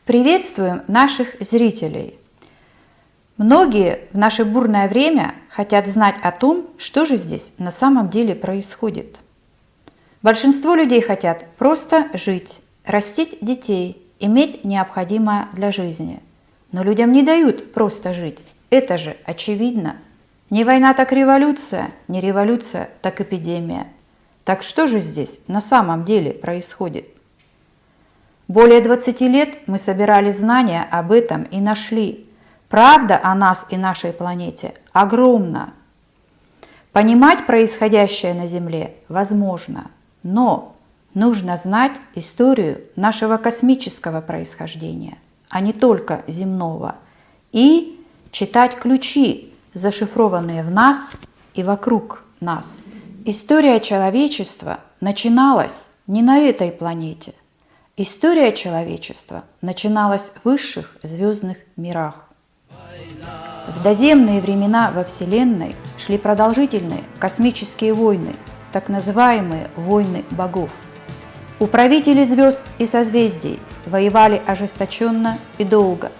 Приветствуем наших зрителей! Многие в наше бурное время хотят знать о том, что же здесь на самом деле происходит. Большинство людей хотят просто жить, растить детей, иметь необходимое для жизни. Но людям не дают просто жить. Это же очевидно. Не война, так революция, не революция, так эпидемия. Так что же здесь на самом деле происходит? Более 20 лет мы собирали знания об этом и нашли. Правда о нас и нашей планете огромна. Понимать происходящее на Земле возможно, но нужно знать историю нашего космического происхождения, а не только земного, и читать ключи, зашифрованные в нас и вокруг нас. История человечества начиналась не на этой планете. История человечества начиналась в высших звездных мирах. В доземные времена во Вселенной шли продолжительные космические войны, так называемые войны богов. Управители звезд и созвездий воевали ожесточенно и долго.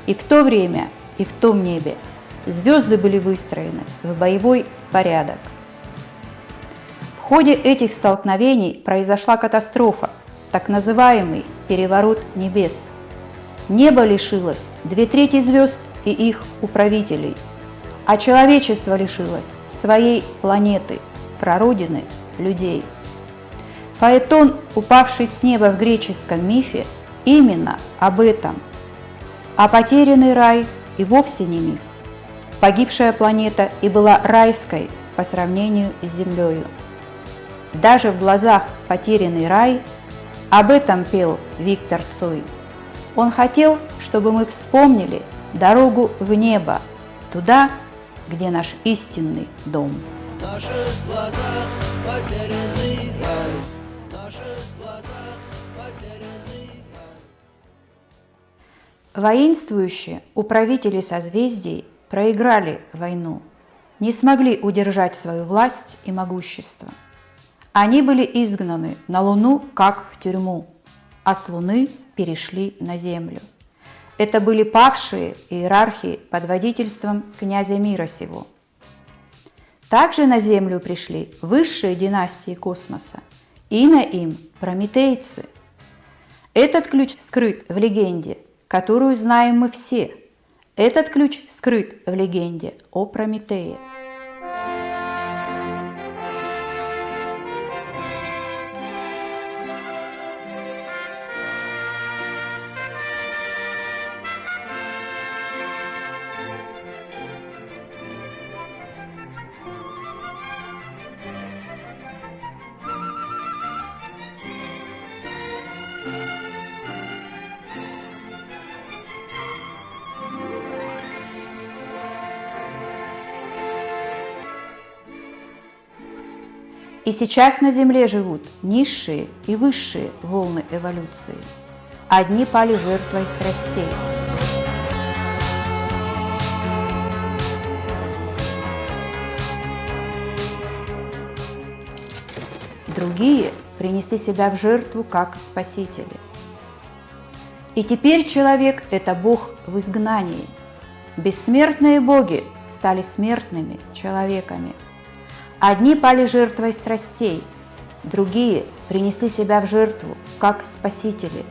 И в то время, и в том небе звезды были выстроены в боевой порядок. В ходе этих столкновений произошла катастрофа, так называемый переворот небес. Небо лишилось 2/3 звезд и их управителей, а человечество лишилось своей планеты, прародины людей. Фаэтон, упавший с неба в греческом мифе, именно об этом. А потерянный рай и вовсе не миф. Погибшая планета и была райской по сравнению с Землею. Даже в глазах потерянный рай об этом пел Виктор Цой. Он хотел, чтобы мы вспомнили дорогу в небо, туда, где наш истинный дом. В наших глазах потерянный рай, в наших глазах потерянный рай. Воинствующие управители созвездий проиграли войну, не смогли удержать свою власть и могущество. Они были изгнаны на Луну, как в тюрьму, а с Луны перешли на Землю. Это были павшие иерархи под водительством князя мира сего. Также на Землю пришли высшие династии космоса. Имя им – прометейцы. Этот ключ скрыт в легенде, которую знаем мы все. Этот ключ скрыт в легенде о Прометее. И сейчас на Земле живут низшие и высшие волны эволюции. Одни пали жертвой страстей. Другие принесли себя в жертву как спасители. И теперь человек – это Бог в изгнании. Бессмертные боги стали смертными человеками. Одни пали жертвой страстей, другие принесли себя в жертву, как спасители,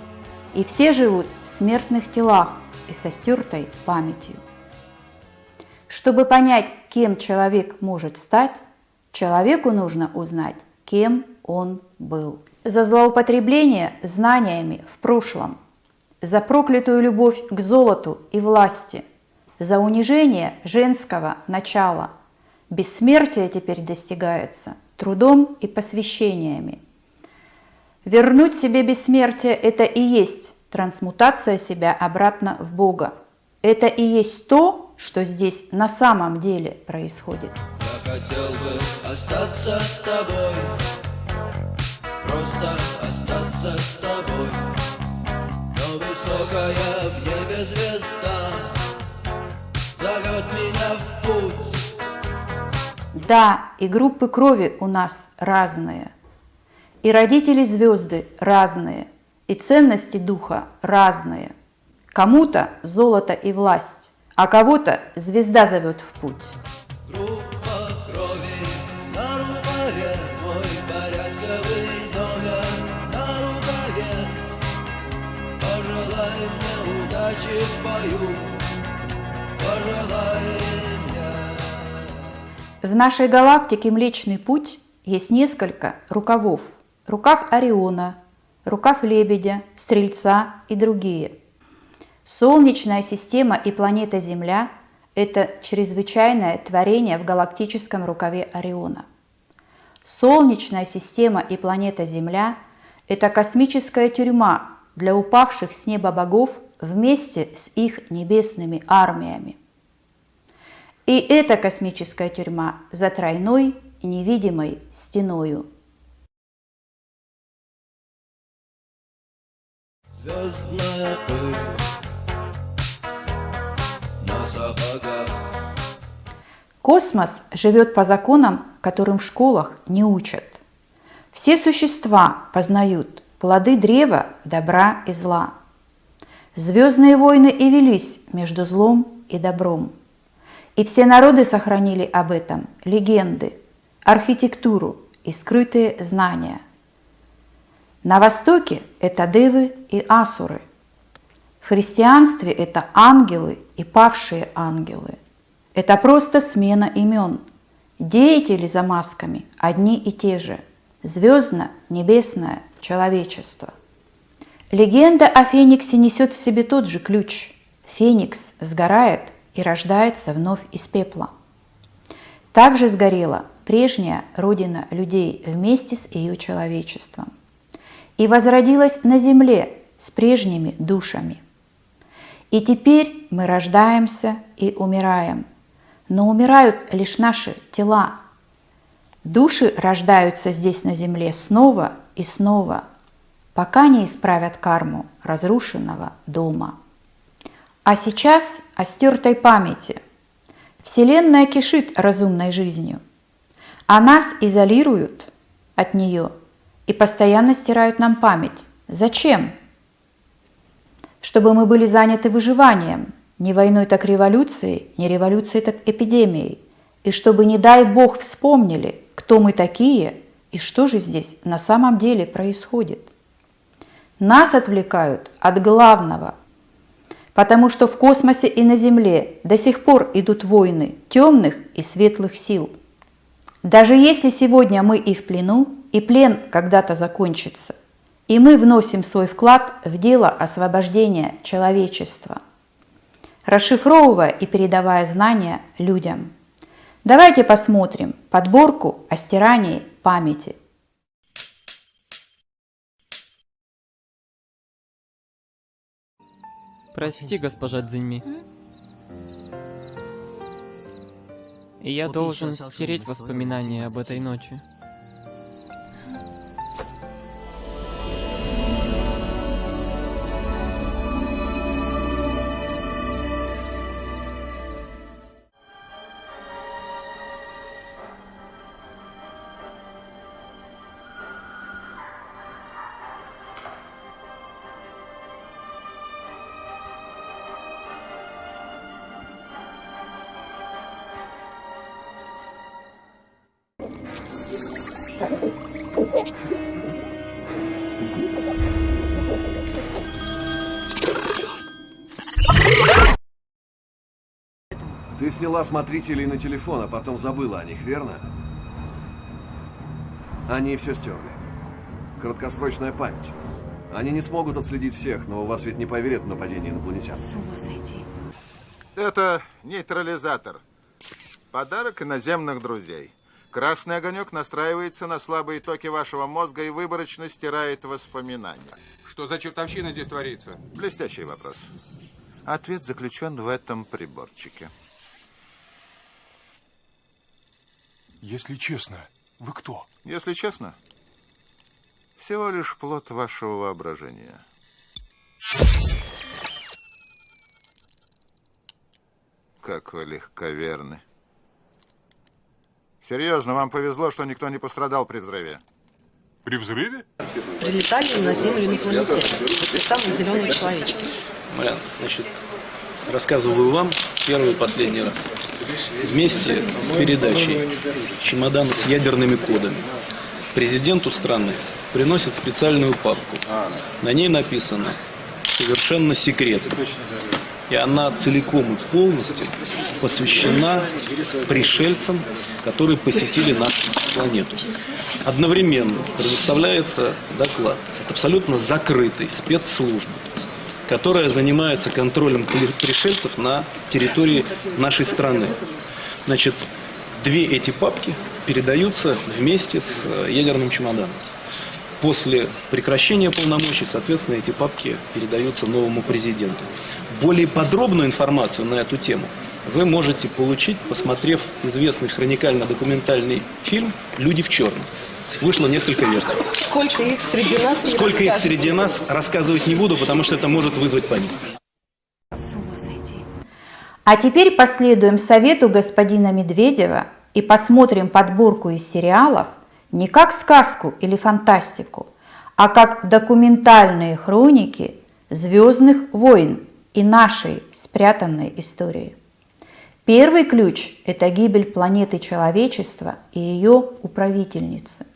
и все живут в смертных телах и со стертой памятью. Чтобы понять, кем человек может стать, человеку нужно узнать, кем он был. За злоупотребление знаниями в прошлом, за проклятую любовь к золоту и власти, за унижение женского начала. Бессмертие теперь достигается трудом и посвящениями. Вернуть себе бессмертие – это и есть трансмутация себя обратно в Бога. Это и есть то, что здесь на самом деле происходит. Я хотел бы остаться с тобой, просто остаться с тобой, но высокая в небе звезда зовет меня в путь. Да, и группы крови у нас разные, и родители звезды разные, и ценности духа разные. Кому-то золото и власть, а кого-то звезда зовет в путь. Группа крови на рукаве, мой порядковый номер на рукаве. Пожелай мне удачи в бою, пожелай мне. В нашей галактике Млечный Путь есть несколько рукавов. Рукав Ориона, рукав Лебедя, Стрельца и другие. Солнечная система и планета Земля – это чрезвычайное творение в галактическом рукаве Ориона. Солнечная система и планета Земля – это космическая тюрьма для упавших с неба богов вместе с их небесными армиями. И эта космическая тюрьма за тройной невидимой стеною. Звездная пыль на сапогах. Космос живет по законам, которым в школах не учат. Все существа познают плоды древа добра и зла. Звездные войны и велись между злом и добром. И все народы сохранили об этом легенды, архитектуру и скрытые знания. На Востоке это девы и асуры. В христианстве это ангелы и павшие ангелы. Это просто смена имен. Деятели за масками одни и те же. Звездно-небесное человечество. Легенда о Фениксе несет в себе тот же ключ. Феникс сгорает и рождается вновь из пепла. Также сгорела прежняя родина людей вместе с ее человечеством и возродилась на земле с прежними душами. И теперь мы рождаемся и умираем, но умирают лишь наши тела. Души рождаются здесь на земле снова и снова, пока не исправят карму разрушенного дома. А сейчас о стертой памяти. Вселенная кишит разумной жизнью, а нас изолируют от нее и постоянно стирают нам память. Зачем? Чтобы мы были заняты выживанием, не войной, так революцией, не революцией, так эпидемией, и чтобы, не дай Бог, вспомнили, кто мы такие и что же здесь на самом деле происходит. Нас отвлекают от главного, потому что в космосе и на Земле до сих пор идут войны темных и светлых сил. Даже если сегодня мы и в плену, и плен когда-то закончится, и мы вносим свой вклад в дело освобождения человечества, расшифровывая и передавая знания людям. Давайте посмотрим подборку о стирании памяти. Прости, госпожа Цзиньми. И я должен стереть воспоминания об этой ночи. Ты сняла смотрителей на телефон, а потом забыла о них, верно? Они все стерли. Краткосрочная память. Они не смогут отследить всех, но у вас ведь не поверят в нападение инопланетян. С ума сойти. Это нейтрализатор. Подарок иноземных друзей. Красный огонек настраивается на слабые токи вашего мозга и выборочно стирает воспоминания. Что за чертовщина здесь творится? Блестящий вопрос. Ответ заключен в этом приборчике. Если честно, вы кто? Если честно, всего лишь плод вашего воображения. Как вы легковерны. Серьезно, вам повезло, что никто не пострадал при взрыве. При взрыве? Прилетали на Землю инопланетяне, представлены зеленые человечки. Марьяна, значит, рассказываю вам первый и последний раз. Вместе с передачей чемодана с ядерными кодами президенту страны приносят специальную папку. На ней написано «Совершенно секретно». И она целиком и полностью посвящена пришельцам, которые посетили нашу планету. Одновременно предоставляется доклад от абсолютно закрытой спецслужбы, которая занимается контролем пришельцев на территории нашей страны. Значит, две эти папки передаются вместе с ядерным чемоданом. После прекращения полномочий, соответственно, эти папки передаются новому президенту. Более подробную информацию на эту тему вы можете получить, посмотрев известный хроникально-документальный фильм «Люди в черном». Вышло несколько версий. Сколько их среди нас? Сколько их среди нас, рассказывать не буду, потому что это может вызвать панику. А теперь последуем совету господина Медведева и посмотрим подборку из сериалов не как сказку или фантастику, а как документальные хроники «Звездных войн» и нашей спрятанной истории. Первый ключ – это гибель планеты человечества и ее управительницы.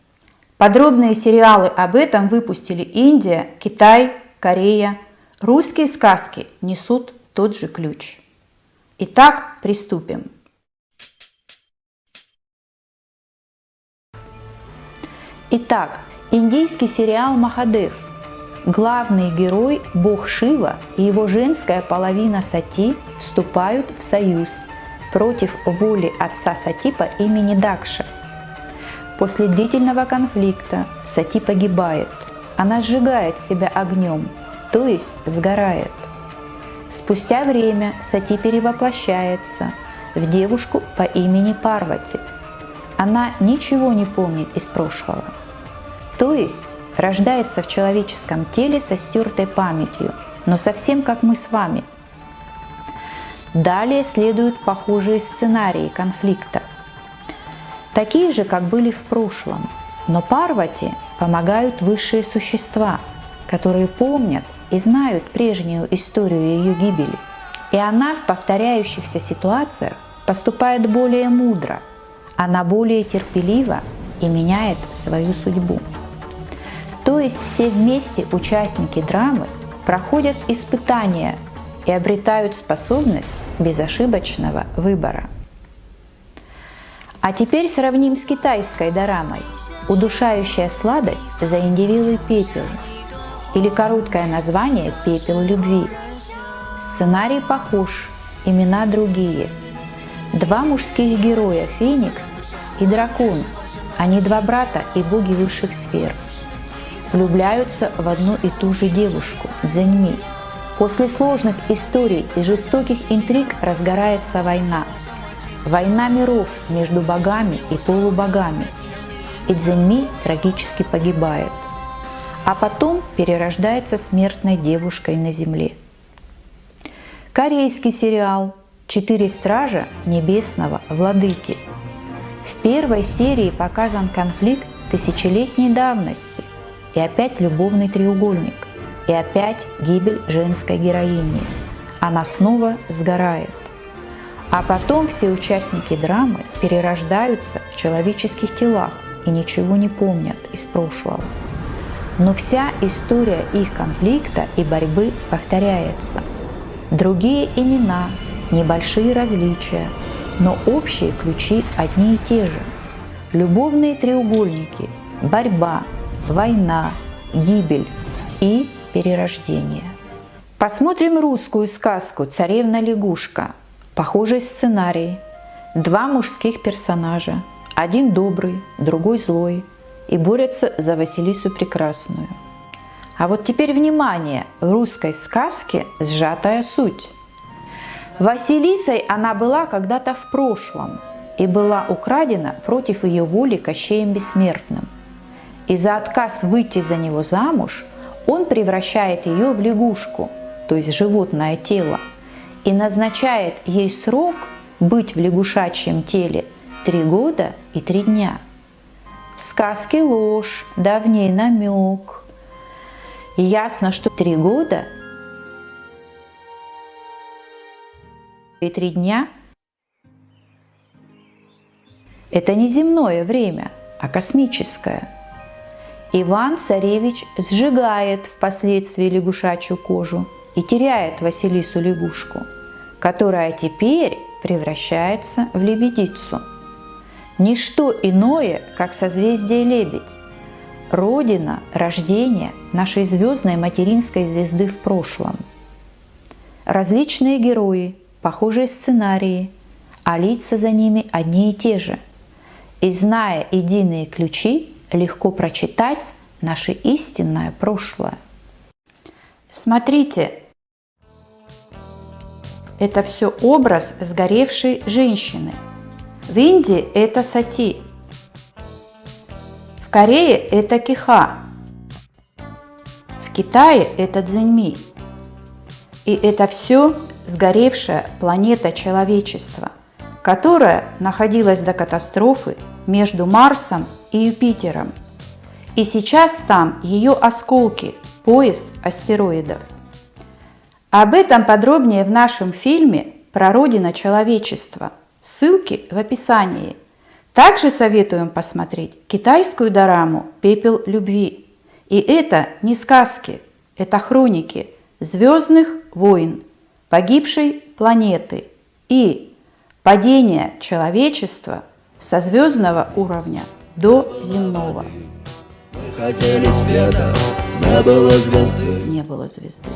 Подробные сериалы об этом выпустили Индия, Китай, Корея. Русские сказки несут тот же ключ. Итак, приступим. Итак, индийский сериал «Махадев». Главный герой, бог Шива, и его женская половина Сати вступают в союз против воли отца Сати по имени Дакша. После длительного конфликта Сати погибает. Она сжигает себя огнем, то есть сгорает. Спустя время Сати перевоплощается в девушку по имени Парвати. Она ничего не помнит из прошлого. То есть рождается в человеческом теле со стертой памятью, но совсем как мы с вами. Далее следуют похожие сценарии конфликта. Такие же, как были в прошлом. Но Парвати помогают высшие существа, которые помнят и знают прежнюю историю ее гибели. И она в повторяющихся ситуациях поступает более мудро. Она более терпелива и меняет свою судьбу. То есть все вместе участники драмы проходят испытания и обретают способность безошибочного выбора. А теперь сравним с китайской дорамой «Удушающая сладость заиндевелый пепел» или короткое название «Пепел любви». Сценарий похож, имена другие. Два мужских героя – Феникс и Дракон. Они два брата и боги высших сфер. Влюбляются в одну и ту же девушку – Цзэньми. После сложных историй и жестоких интриг разгорается война. Война миров между богами и полубогами. И Цзэньми трагически погибает. А потом перерождается смертной девушкой на земле. Корейский сериал «Четыре стража небесного владыки». В первой серии показан конфликт тысячелетней давности. И опять любовный треугольник. И опять гибель женской героини. Она снова сгорает. А потом все участники драмы перерождаются в человеческих телах и ничего не помнят из прошлого. Но вся история их конфликта и борьбы повторяется. Другие имена, небольшие различия, но общие ключи одни и те же. Любовные треугольники, борьба, война, гибель и перерождение. Посмотрим русскую сказку «Царевна-лягушка». Похожий сценарий. Два мужских персонажа. Один добрый, другой злой. И борются за Василису Прекрасную. А вот теперь внимание! В русской сказке сжатая суть. Василисой она была когда-то в прошлом и была украдена против ее воли Кощеем Бессмертным. И за отказ выйти за него замуж он превращает ее в лягушку, то есть животное тело, и назначает ей срок быть в лягушачьем теле 3 года и 3 дня. В сказке ложь, да в ней намек. Ясно, что 3 года 3 дня – это не земное время, а космическое. Иван-царевич сжигает впоследствии лягушачью кожу и теряет Василису-лягушку, которая теперь превращается в лебедицу. Ничто иное, как созвездие Лебедь, родина, рождение нашей звездной материнской звезды в прошлом. Различные герои, похожие сценарии, а лица за ними одни и те же. И зная единые ключи, легко прочитать наше истинное прошлое. Смотрите, это все образ сгоревшей женщины. В Индии это сати, в Корее это киха, в Китае это дзэньми. И это все сгоревшая планета человечества, которая находилась до катастрофы между Марсом и Юпитером. И сейчас там ее осколки, пояс астероидов. Об этом подробнее в нашем фильме «Прародина человечества». Ссылки в описании. Также советуем посмотреть китайскую дораму «Пепел любви». И это не сказки, это хроники звездных войн, погибшей планеты и падения человечества со звездного уровня до земного. Мы хотели света, не было звезды. Не было звезды.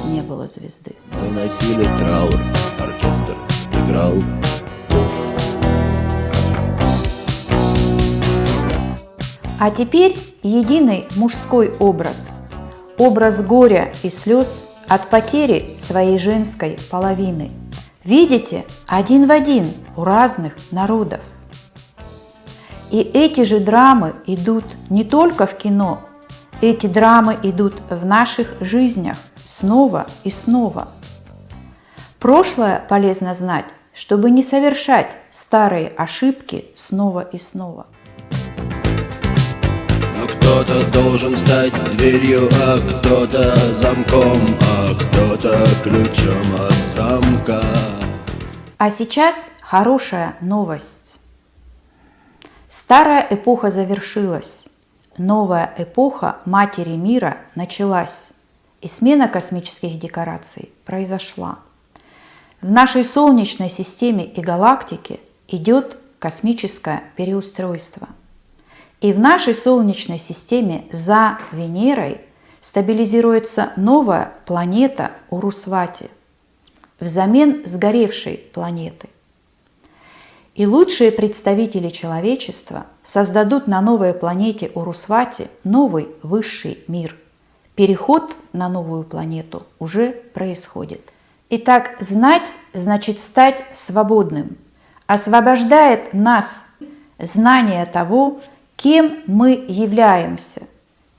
Не было звезды. Мы носили траур, оркестр играл. А теперь единый мужской образ. Образ горя и слез от потери своей женской половины. Видите, один в один у разных народов. И эти же драмы идут не только в кино, эти драмы идут в наших жизнях снова и снова. Прошлое полезно знать, чтобы не совершать старые ошибки снова и снова. Но кто-то должен стать дверью, а кто-то замком, а кто-то ключом от замка. А сейчас хорошая новость. Старая эпоха завершилась, новая эпоха Матери мира началась, и смена космических декораций произошла. В нашей Солнечной системе и галактике идет космическое переустройство. И в нашей Солнечной системе за Венерой стабилизируется новая планета Урусвати взамен сгоревшей планеты. И лучшие представители человечества создадут на новой планете Урусвати новый высший мир. Переход на новую планету уже происходит. Итак, знать значит стать свободным. Освобождает нас знание того, кем мы являемся,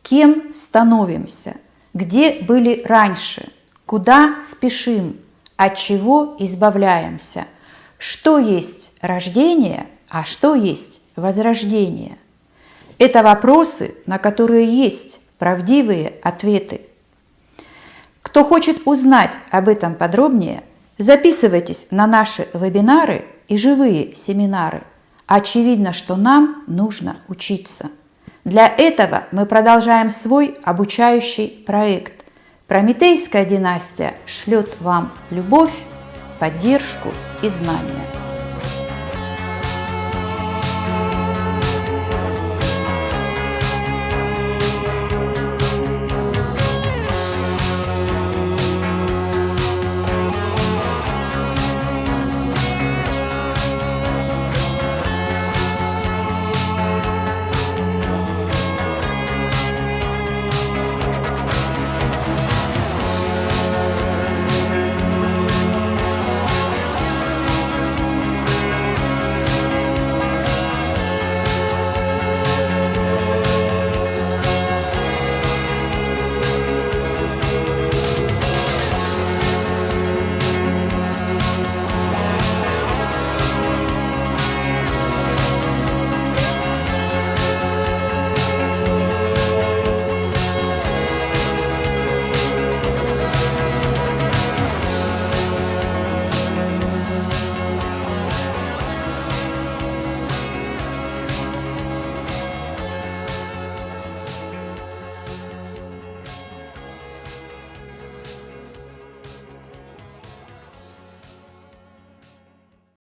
кем становимся, где были раньше, куда спешим, от чего избавляемся, что есть рождение, а что есть возрождение. Это вопросы, на которые есть правдивые ответы. Кто хочет узнать об этом подробнее, записывайтесь на наши вебинары и живые семинары. Очевидно, что нам нужно учиться. Для этого мы продолжаем свой обучающий проект. Прометейская династия шлет вам любовь, поддержку и знания.